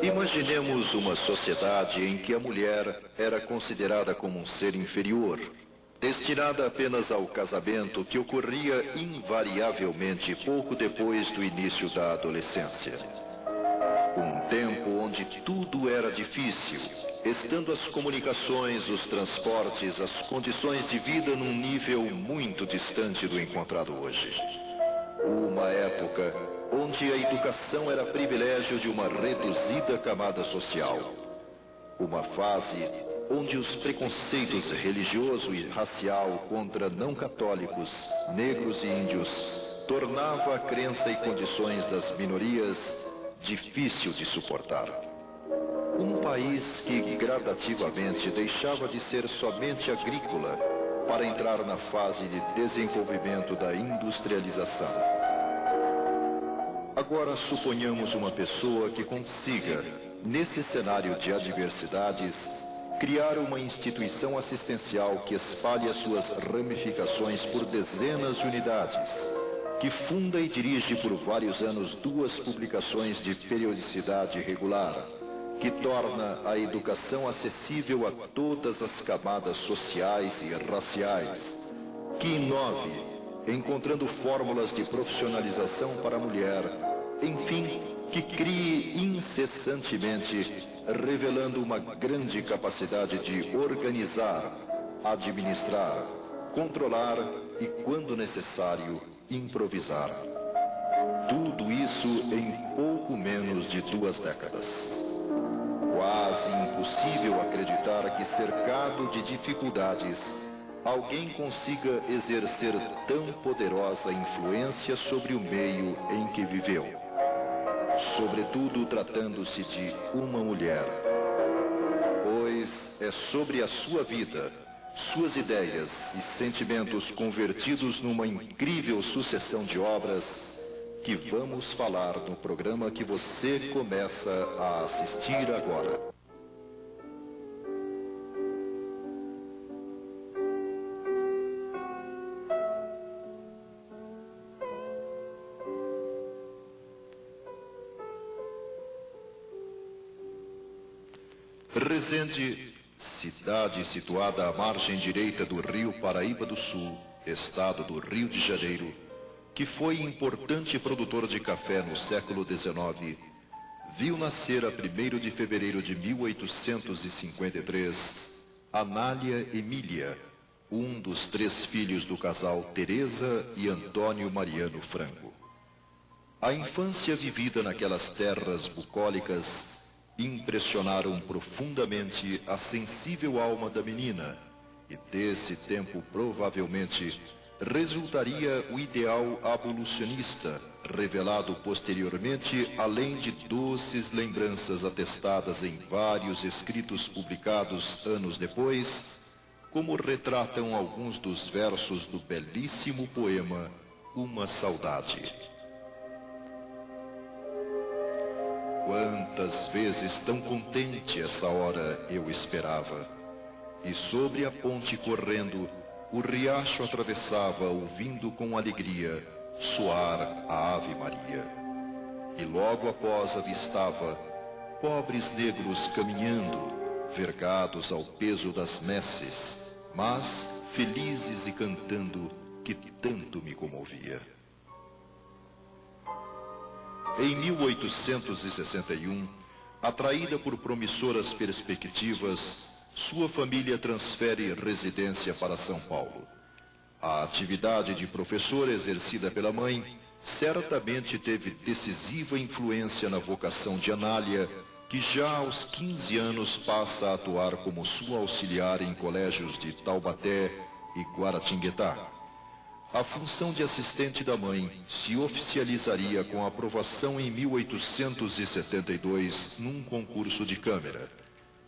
Imaginemos uma sociedade em que a mulher era considerada como um ser inferior, destinada apenas ao casamento que ocorria invariavelmente pouco depois do início da adolescência. Um tempo onde tudo era difícil, estando as comunicações, os transportes, as condições de vida num nível muito distante do encontrado hoje. Uma época onde a educação era privilégio de uma reduzida camada social. Uma fase onde os preconceitos religioso e racial contra não católicos, negros e índios tornava a crença e condições das minorias difícil de suportar. Um país que gradativamente deixava de ser somente agrícola para entrar na fase de desenvolvimento da industrialização. Agora suponhamos uma pessoa que consiga, nesse cenário de adversidades, criar uma instituição assistencial que espalhe as suas ramificações por dezenas de unidades, que funda e dirige por vários anos 2 publicações de periodicidade regular, que torna a educação acessível a todas as camadas sociais e raciais, que inove, encontrando fórmulas de profissionalização para a mulher, enfim, que crie incessantemente, revelando uma grande capacidade de organizar, administrar, controlar e, quando necessário, improvisar. Tudo isso em pouco menos de 2 décadas. Quase impossível acreditar que, cercado de dificuldades, alguém consiga exercer tão poderosa influência sobre o meio em que viveu. Sobretudo tratando-se de uma mulher. Pois é sobre a sua vida, suas ideias e sentimentos convertidos numa incrível sucessão de obras que vamos falar no programa que você começa a assistir agora. Resende, cidade situada à margem direita do rio Paraíba do Sul, estado do Rio de Janeiro, que foi importante produtor de café no século XIX, viu nascer a 1º de fevereiro de 1853, Anália Emília, um dos 3 filhos do casal Teresa e Antônio Mariano Franco. A infância vivida naquelas terras bucólicas impressionaram profundamente a sensível alma da menina, e desse tempo provavelmente resultaria o ideal abolicionista, revelado posteriormente, além de doces lembranças atestadas em vários escritos publicados anos depois, como retratam alguns dos versos do belíssimo poema Uma Saudade. Quantas vezes tão contente essa hora eu esperava, e sobre a ponte correndo, o riacho atravessava, ouvindo com alegria soar a Ave Maria. E logo após avistava pobres negros caminhando, vergados ao peso das messes, mas felizes e cantando, que tanto me comovia. Em 1861, atraída por promissoras perspectivas, sua família transfere residência para São Paulo. A atividade de professor exercida pela mãe certamente teve decisiva influência na vocação de Anália, que já aos 15 anos passa a atuar como sua auxiliar em colégios de Taubaté e Guaratinguetá. A função de assistente da mãe se oficializaria com a aprovação em 1872 num concurso de câmara.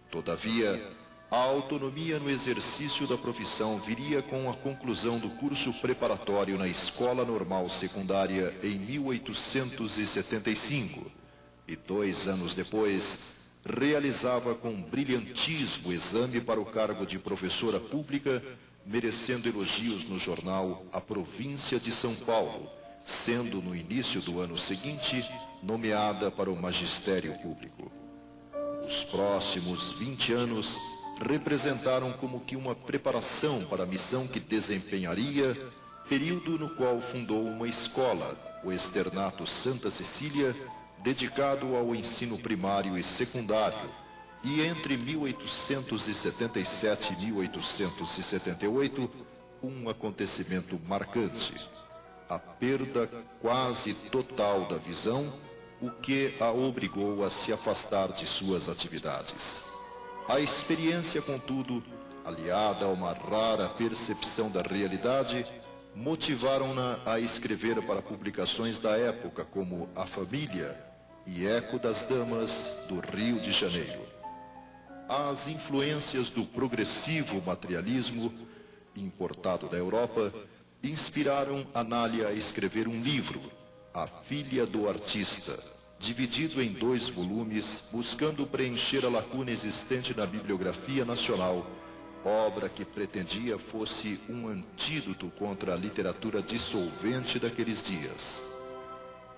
Todavia, a autonomia no exercício da profissão viria com a conclusão do curso preparatório na Escola Normal Secundária em 1875, e 2 anos depois, realizava com brilhantismo o exame para o cargo de professora pública, merecendo elogios no jornal A Província de São Paulo, sendo no início do ano seguinte nomeada para o magistério público. Os próximos 20 anos representaram como que uma preparação para a missão que desempenharia, período no qual fundou uma escola, o Externato Santa Cecília, dedicado ao ensino primário e secundário, e entre 1877 e 1878, um acontecimento marcante: a perda quase total da visão, o que a obrigou a se afastar de suas atividades. A experiência, contudo, aliada a uma rara percepção da realidade, motivaram-na a escrever para publicações da época como A Família e Eco das Damas do Rio de Janeiro. As influências do progressivo materialismo, importado da Europa, inspiraram Anália a escrever um livro, A Filha do Artista, dividido em 2 volumes, buscando preencher a lacuna existente na bibliografia nacional, obra que pretendia fosse um antídoto contra a literatura dissolvente daqueles dias.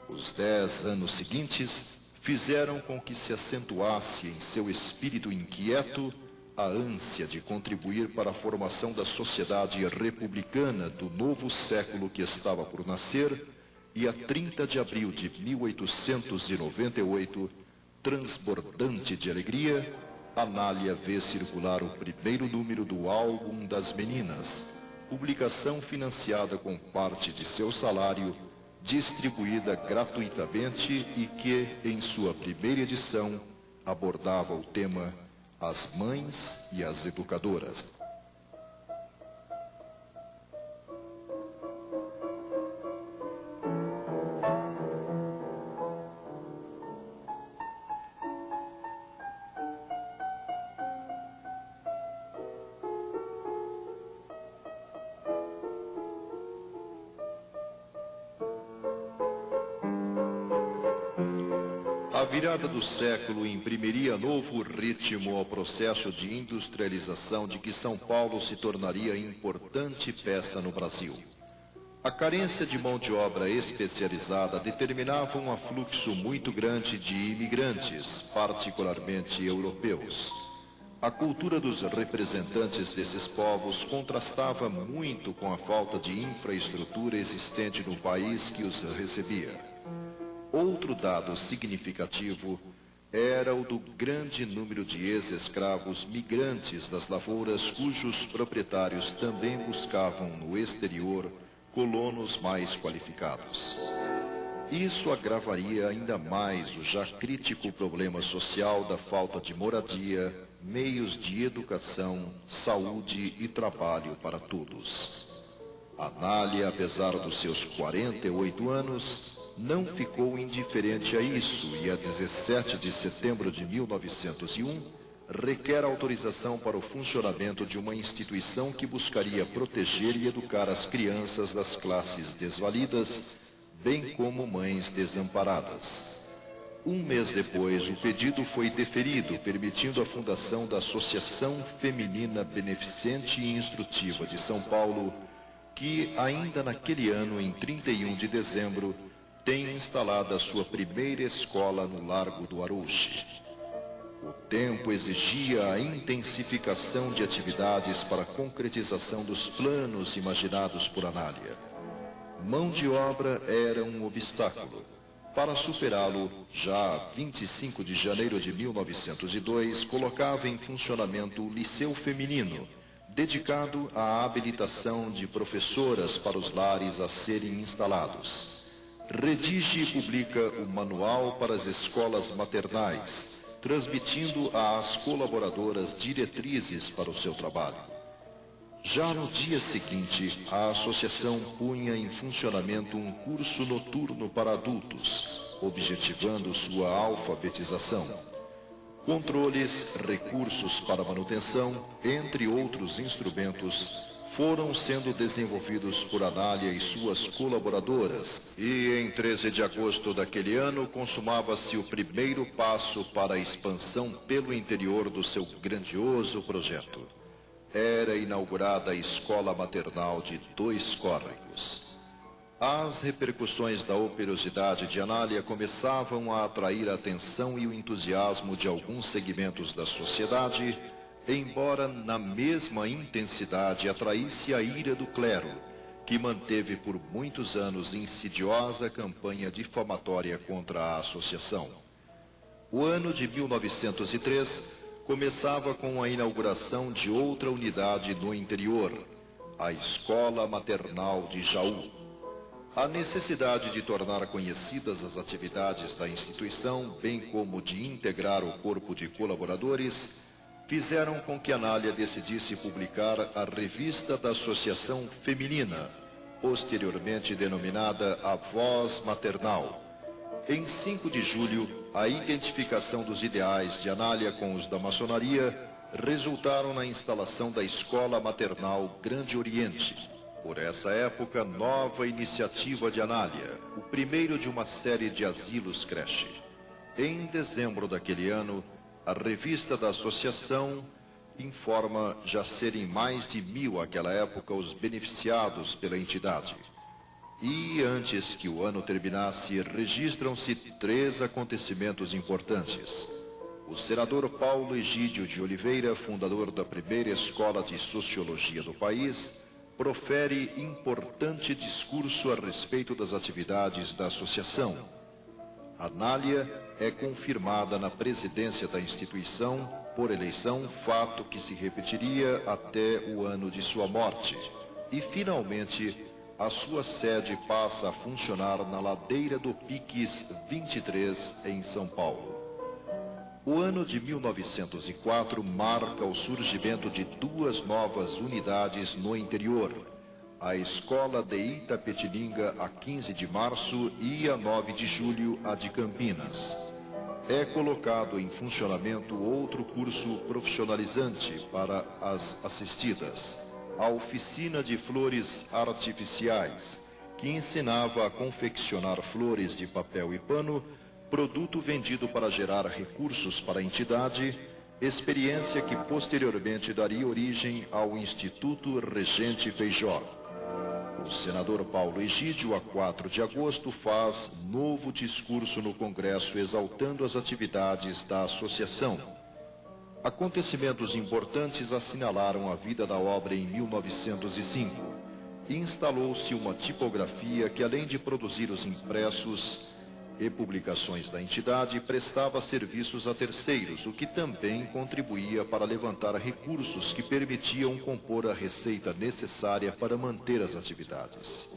Os 10 anos seguintes fizeram com que se acentuasse em seu espírito inquieto a ânsia de contribuir para a formação da sociedade republicana do novo século que estava por nascer, e a 30 de abril de 1898, transbordante de alegria, Anália vê circular o primeiro número do Álbum das Meninas, publicação financiada com parte de seu salário, distribuída gratuitamente e que, em sua primeira edição, abordava o tema As Mães e as Educadoras. A virada do século imprimiria novo ritmo ao processo de industrialização de que São Paulo se tornaria importante peça no Brasil. A carência de mão de obra especializada determinava um afluxo muito grande de imigrantes, particularmente europeus. A cultura dos representantes desses povos contrastava muito com a falta de infraestrutura existente no país que os recebia. Outro dado significativo era o do grande número de ex-escravos migrantes das lavouras cujos proprietários também buscavam no exterior colonos mais qualificados. Isso agravaria ainda mais o já crítico problema social da falta de moradia, meios de educação, saúde e trabalho para todos. Anália, apesar dos seus 48 anos, não ficou indiferente a isso e, a 17 de setembro de 1901, requer autorização para o funcionamento de uma instituição que buscaria proteger e educar as crianças das classes desvalidas, bem como mães desamparadas. Um mês depois, o pedido foi deferido, permitindo a fundação da Associação Feminina Beneficente e Instrutiva de São Paulo, que, ainda naquele ano, em 31 de dezembro, tem instalada a sua primeira escola no Largo do Arouche. O tempo exigia a intensificação de atividades para a concretização dos planos imaginados por Anália. Mão de obra era um obstáculo. Para superá-lo, já a 25 de janeiro de 1902, colocava em funcionamento o Liceu Feminino, dedicado à habilitação de professoras para os lares a serem instalados. Redige e publica o Manual para as Escolas Maternais, transmitindo às colaboradoras diretrizes para o seu trabalho. Já no dia seguinte, a associação punha em funcionamento um curso noturno para adultos, objetivando sua alfabetização. Controles, recursos para manutenção, entre outros instrumentos, foram sendo desenvolvidos por Anália e suas colaboradoras, e em 13 de agosto daquele ano consumava-se o primeiro passo para a expansão pelo interior do seu grandioso projeto. Era inaugurada a escola maternal de 2 Córregos. As repercussões da operosidade de Anália começavam a atrair a atenção e o entusiasmo de alguns segmentos da sociedade, embora na mesma intensidade atraísse a ira do clero, que manteve por muitos anos insidiosa campanha difamatória contra a associação. O ano de 1903 começava com a inauguração de outra unidade no interior, a Escola Maternal de Jaú. A necessidade de tornar conhecidas as atividades da instituição, bem como de integrar o corpo de colaboradores, fizeram com que Anália decidisse publicar a Revista da Associação Feminina, posteriormente denominada A Voz Maternal. Em 5 de julho, a identificação dos ideais de Anália com os da maçonaria resultaram na instalação da Escola Maternal Grande Oriente. Por essa época, nova iniciativa de Anália, o primeiro de uma série de asilos creche. Em dezembro daquele ano, a revista da associação informa já serem mais de 1.000 àquela época os beneficiados pela entidade. E antes que o ano terminasse, registram-se 3 acontecimentos importantes. O senador Paulo Egídio de Oliveira, fundador da primeira escola de sociologia do país, profere importante discurso a respeito das atividades da associação. Anália é confirmada na presidência da instituição por eleição, fato que se repetiria até o ano de sua morte. E, finalmente, a sua sede passa a funcionar na ladeira do Piques 23, em São Paulo. O ano de 1904 marca o surgimento de 2 novas unidades no interior, a Escola de Itapetininga, a 15 de março, e a 9 de julho, a de Campinas. É colocado em funcionamento outro curso profissionalizante para as assistidas, a Oficina de Flores Artificiais, que ensinava a confeccionar flores de papel e pano, produto vendido para gerar recursos para a entidade, experiência que posteriormente daria origem ao Instituto Regente Feijó. O senador Paulo Egídio, a 4 de agosto, faz novo discurso no Congresso exaltando as atividades da associação. Acontecimentos importantes assinalaram a vida da obra em 1905. Instalou-se uma tipografia que, além de produzir os impressos e publicações da entidade, prestava serviços a terceiros, o que também contribuía para levantar recursos que permitiam compor a receita necessária para manter as atividades.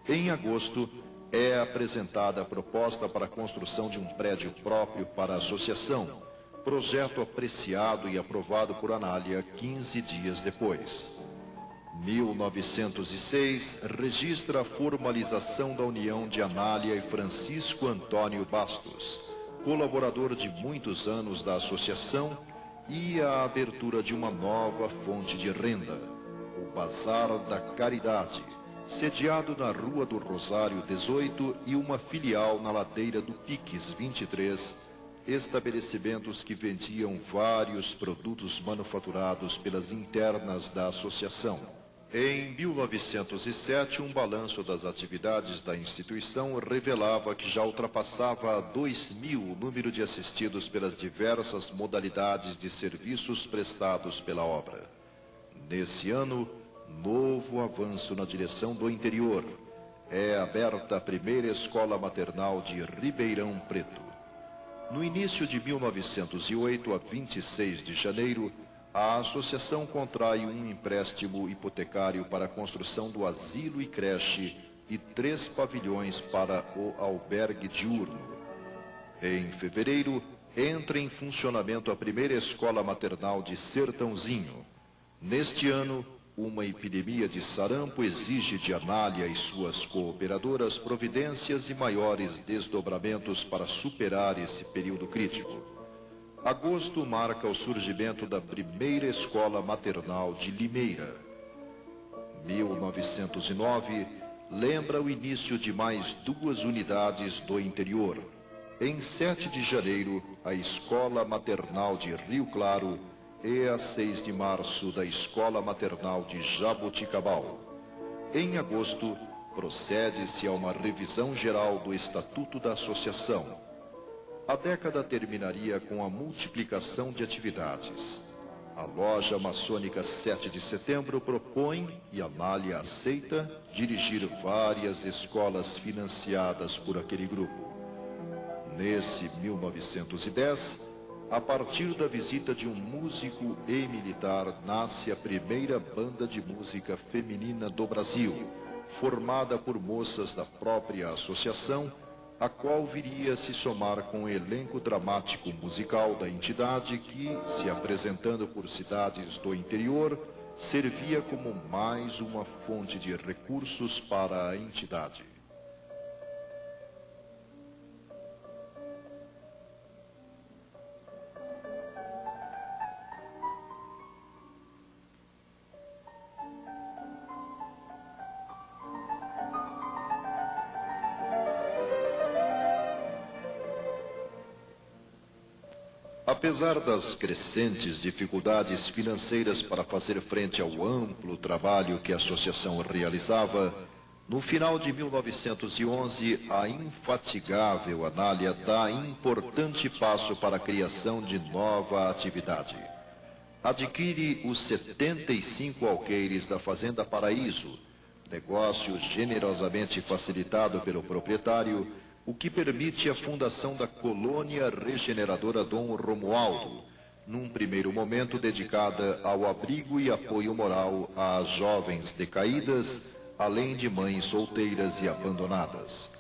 Em agosto, é apresentada a proposta para a construção de um prédio próprio para a associação, projeto apreciado e aprovado por Anália 15 dias depois. 1906 registra a formalização da união de Anália e Francisco Antônio Bastos, colaborador de muitos anos da associação, e a abertura de uma nova fonte de renda, o Bazar da Caridade, sediado na Rua do Rosário 18 e uma filial na ladeira do Piques 23, estabelecimentos que vendiam vários produtos manufaturados pelas internas da associação. Em 1907, um balanço das atividades da instituição revelava que já ultrapassava 2.000 o número de assistidos pelas diversas modalidades de serviços prestados pela obra. Nesse ano, novo avanço na direção do interior. É aberta a primeira escola maternal de Ribeirão Preto. No início de 1908, a 26 de janeiro, a associação contrai um empréstimo hipotecário para a construção do asilo e creche e 3 pavilhões para o albergue diurno. Em fevereiro, entra em funcionamento a primeira escola maternal de Sertãozinho. Neste ano, uma epidemia de sarampo exige de Anália e suas cooperadoras providências e maiores desdobramentos para superar esse período crítico. Agosto marca o surgimento da primeira escola maternal de Limeira. 1909 lembra o início de mais 2 unidades do interior. Em 7 de janeiro, a Escola Maternal de Rio Claro e a 6 de março da Escola Maternal de Jaboticabal. Em agosto, procede-se a uma revisão geral do Estatuto da Associação. A década terminaria com a multiplicação de atividades. A loja maçônica 7 de setembro propõe, e Anália aceita, dirigir várias escolas financiadas por aquele grupo. Nesse 1910, a partir da visita de um músico e militar, nasce a primeira banda de música feminina do Brasil, formada por moças da própria associação, a qual viria a se somar com o elenco dramático musical da entidade que, se apresentando por cidades do interior, servia como mais uma fonte de recursos para a entidade. Apesar das crescentes dificuldades financeiras para fazer frente ao amplo trabalho que a associação realizava, no final de 1911, a infatigável Anália dá importante passo para a criação de nova atividade. Adquire os 75 alqueires da Fazenda Paraíso, negócio generosamente facilitado pelo proprietário, o que permite a fundação da Colônia Regeneradora Dom Romualdo, num primeiro momento dedicada ao abrigo e apoio moral às jovens decaídas, além de mães solteiras e abandonadas.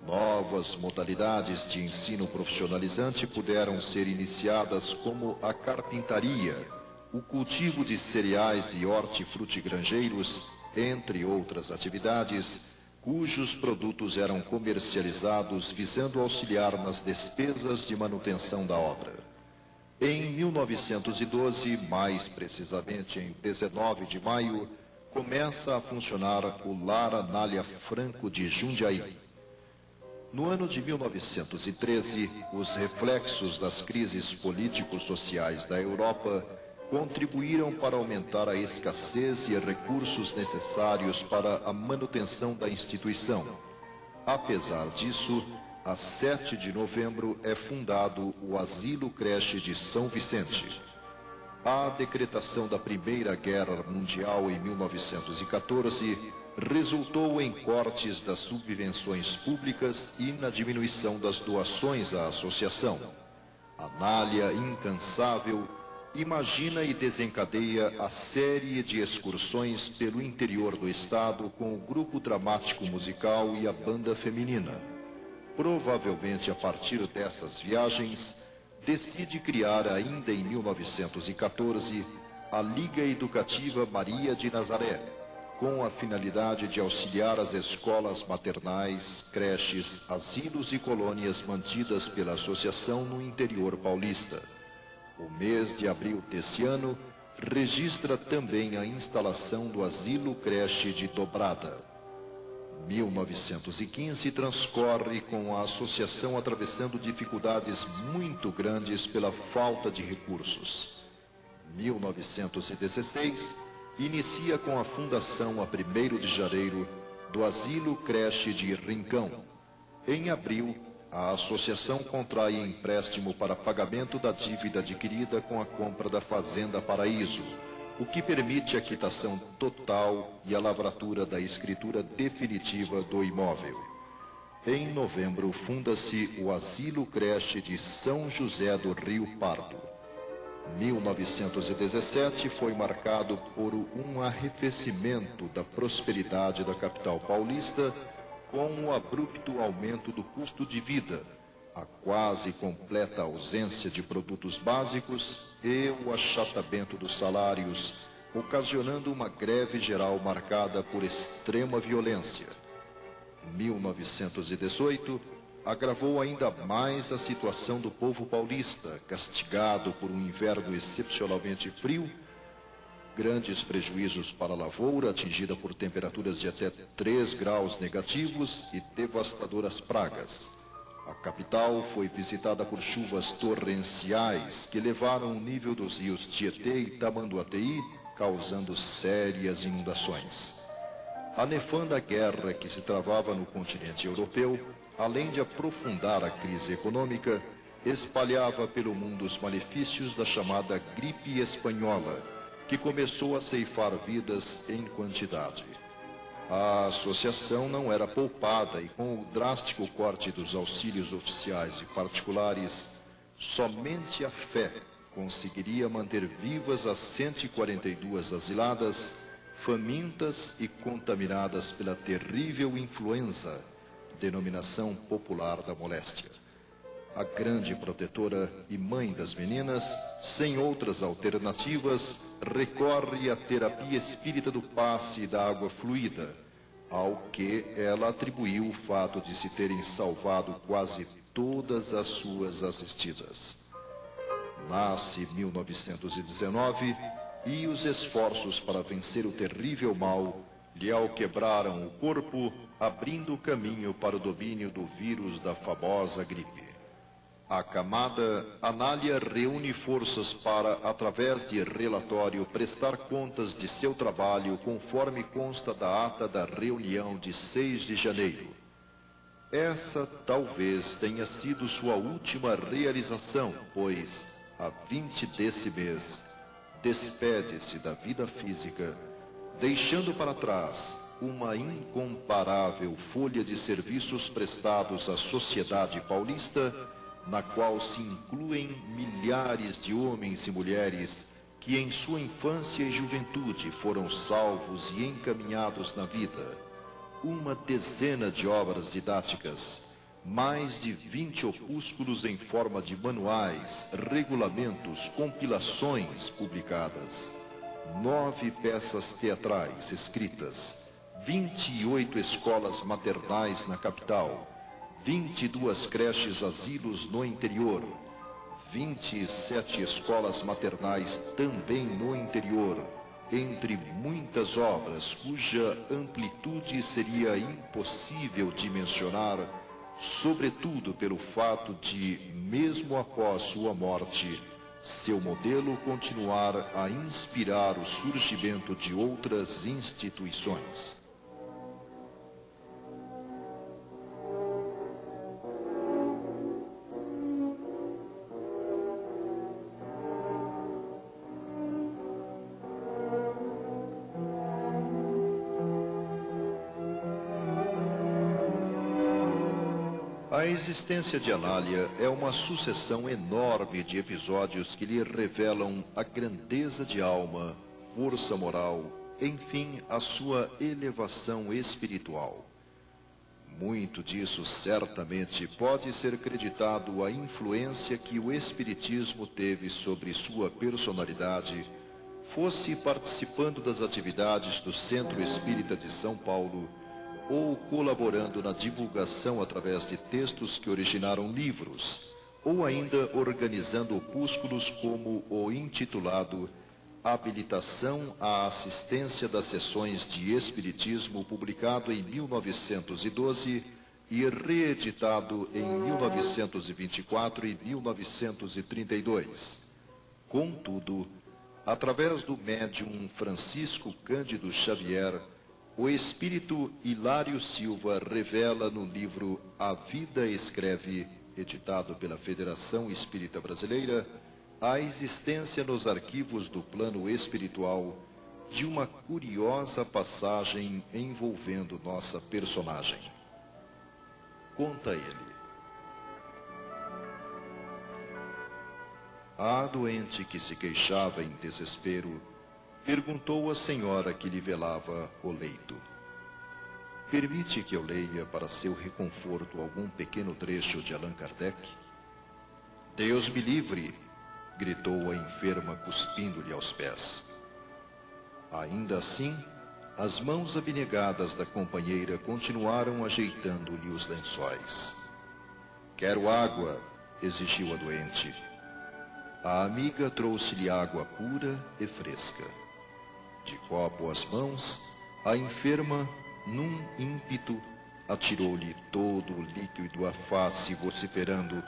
Novas modalidades de ensino profissionalizante puderam ser iniciadas, como a carpintaria, o cultivo de cereais e hortifrutigranjeiros, entre outras atividades, cujos produtos eram comercializados visando auxiliar nas despesas de manutenção da obra. Em 1912, mais precisamente em 19 de maio, começa a funcionar o Lar Anália Franco de Jundiaí. No ano de 1913, os reflexos das crises político-sociais da Europa contribuíram para aumentar a escassez e recursos necessários para a manutenção da instituição. Apesar disso, a 7 de novembro é fundado o Asilo Creche de São Vicente. A decretação da Primeira Guerra Mundial em 1914 resultou em cortes das subvenções públicas e na diminuição das doações à associação. Anália, incansável, imagina e desencadeia a série de excursões pelo interior do estado com o grupo dramático musical e a banda feminina. Provavelmente a partir dessas viagens, decide criar ainda em 1914 a Liga Educativa Maria de Nazaré, com a finalidade de auxiliar as escolas maternais, creches, asilos e colônias mantidas pela associação no interior paulista. O mês de abril desse ano registra também a instalação do Asilo Creche de Dobrada. 1915 transcorre com a associação atravessando dificuldades muito grandes pela falta de recursos. 1916 inicia com a fundação, a 1º de janeiro, do Asilo Creche de Rincão. Em abril, a associação contrai empréstimo para pagamento da dívida adquirida com a compra da Fazenda Paraíso, o que permite a quitação total e a lavratura da escritura definitiva do imóvel. Em novembro, funda-se o Asilo Creche de São José do Rio Pardo. 1917 foi marcado por um arrefecimento da prosperidade da capital paulista, com o abrupto aumento do custo de vida, a quase completa ausência de produtos básicos e o achatamento dos salários, ocasionando uma greve geral marcada por extrema violência. 1918 agravou ainda mais a situação do povo paulista, castigado por um inverno excepcionalmente frio, grandes prejuízos para a lavoura, atingida por temperaturas de até 3 graus negativos e devastadoras pragas. A capital foi visitada por chuvas torrenciais que levaram o nível dos rios Tietê e Tamanduateí, causando sérias inundações. A nefanda guerra que se travava no continente europeu, além de aprofundar a crise econômica, espalhava pelo mundo os malefícios da chamada gripe espanhola, que começou a ceifar vidas em quantidade. A associação não era poupada e, com o drástico corte dos auxílios oficiais e particulares, somente a fé conseguiria manter vivas as 142 asiladas, famintas e contaminadas pela terrível influenza, denominação popular da moléstia. A grande protetora e mãe das meninas, sem outras alternativas, recorre à terapia espírita do passe e da água fluida, ao que ela atribuiu o fato de se terem salvado quase todas as suas assistidas. Nasce 1919 e os esforços para vencer o terrível mal lhe alquebraram o corpo, abrindo o caminho para o domínio do vírus da famosa gripe. Acamada, Anália reúne forças para, através de relatório, prestar contas de seu trabalho conforme consta da ata da reunião de 6 de janeiro. Essa talvez tenha sido sua última realização, pois, a 20 desse mês, despede-se da vida física, deixando para trás uma incomparável folha de serviços prestados à sociedade paulista, na qual se incluem milhares de homens e mulheres que em sua infância e juventude foram salvos e encaminhados na vida, uma dezena de obras didáticas, mais de 20 opúsculos em forma de manuais, regulamentos, compilações publicadas, 9 peças teatrais escritas, 28 escolas maternais na capital, 22 creches asilos no interior, 27 escolas maternais também no interior, entre muitas obras cuja amplitude seria impossível de mencionar, sobretudo pelo fato de, mesmo após sua morte, seu modelo continuar a inspirar o surgimento de outras instituições. A existência de Anália é uma sucessão enorme de episódios que lhe revelam a grandeza de alma, força moral, enfim, a sua elevação espiritual. Muito disso certamente pode ser creditado à influência que o Espiritismo teve sobre sua personalidade, fosse participando das atividades do Centro Espírita de São Paulo, ou colaborando na divulgação através de textos que originaram livros, ou ainda organizando opúsculos como o intitulado Habilitação à Assistência das Sessões de Espiritismo, publicado em 1912 e reeditado em 1924 e 1932. Contudo, através do médium Francisco Cândido Xavier, o espírito Hilário Silva revela no livro A Vida Escreve, editado pela Federação Espírita Brasileira, a existência nos arquivos do plano espiritual de uma curiosa passagem envolvendo nossa personagem. Conta ele. A doente que se queixava em desespero perguntou à senhora que lhe velava o leito: permite que eu leia para seu reconforto algum pequeno trecho de Allan Kardec? Deus me livre! Gritou a enferma, cuspindo-lhe aos pés. Ainda assim, as mãos abnegadas da companheira continuaram ajeitando-lhe os lençóis. Quero água, exigiu a doente. A amiga trouxe-lhe água pura e fresca. De copo às mãos, a enferma, num ímpeto, atirou-lhe todo o líquido à face, vociferando: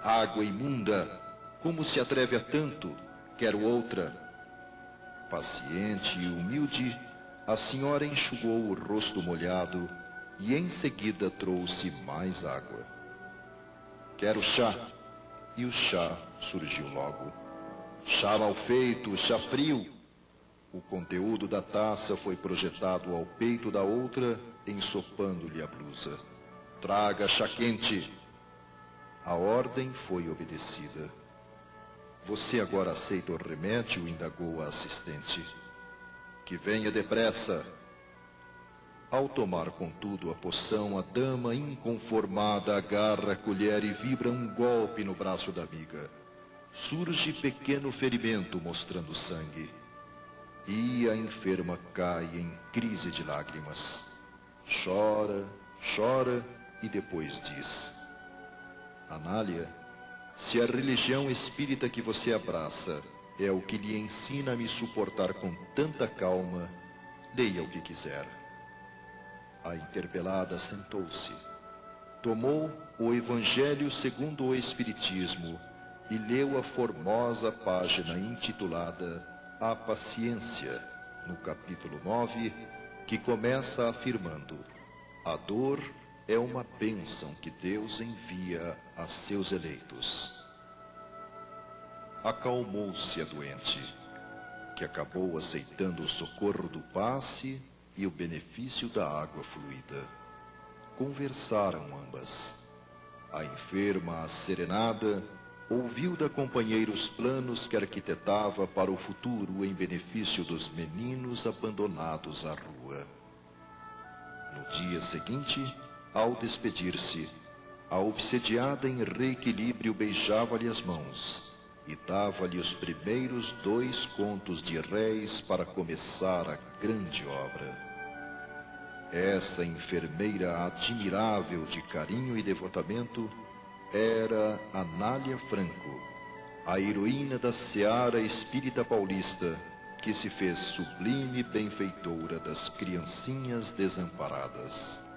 água imunda! Como se atreve a tanto? Quero outra. Paciente e humilde, A senhora enxugou o rosto molhado e em seguida trouxe mais água. Quero chá. E o chá surgiu logo. Chá mal feito, chá frio. O conteúdo da taça foi projetado ao peito da outra, ensopando-lhe a blusa. Traga chá quente. A ordem foi obedecida. Você agora aceita o remédio? Indagou a assistente. Que venha depressa. Ao tomar, contudo, a poção, a dama inconformada agarra a colher e vibra um golpe no braço da amiga. Surge pequeno ferimento mostrando sangue. E a enferma cai em crise de lágrimas. Chora, chora e depois diz: Anália, se a religião espírita que você abraça é o que lhe ensina a me suportar com tanta calma, leia o que quiser. A interpelada sentou-se, tomou o Evangelho segundo o Espiritismo e leu a formosa página intitulada A Paciência, no capítulo 9, que começa afirmando: a dor é uma bênção que Deus envia a seus eleitos. Acalmou-se a doente, que acabou aceitando o socorro do passe e o benefício da água fluida. Conversaram ambas. A enferma, serenada, ouviu da companheira os planos que arquitetava para o futuro em benefício dos meninos abandonados à rua. No dia seguinte, ao despedir-se, a obsediada em reequilíbrio beijava-lhe as mãos e dava-lhe os primeiros 2 contos de réis para começar a grande obra. Essa enfermeira admirável de carinho e devotamento era Anália Franco, a heroína da seara espírita paulista, que se fez sublime benfeitora das criancinhas desamparadas.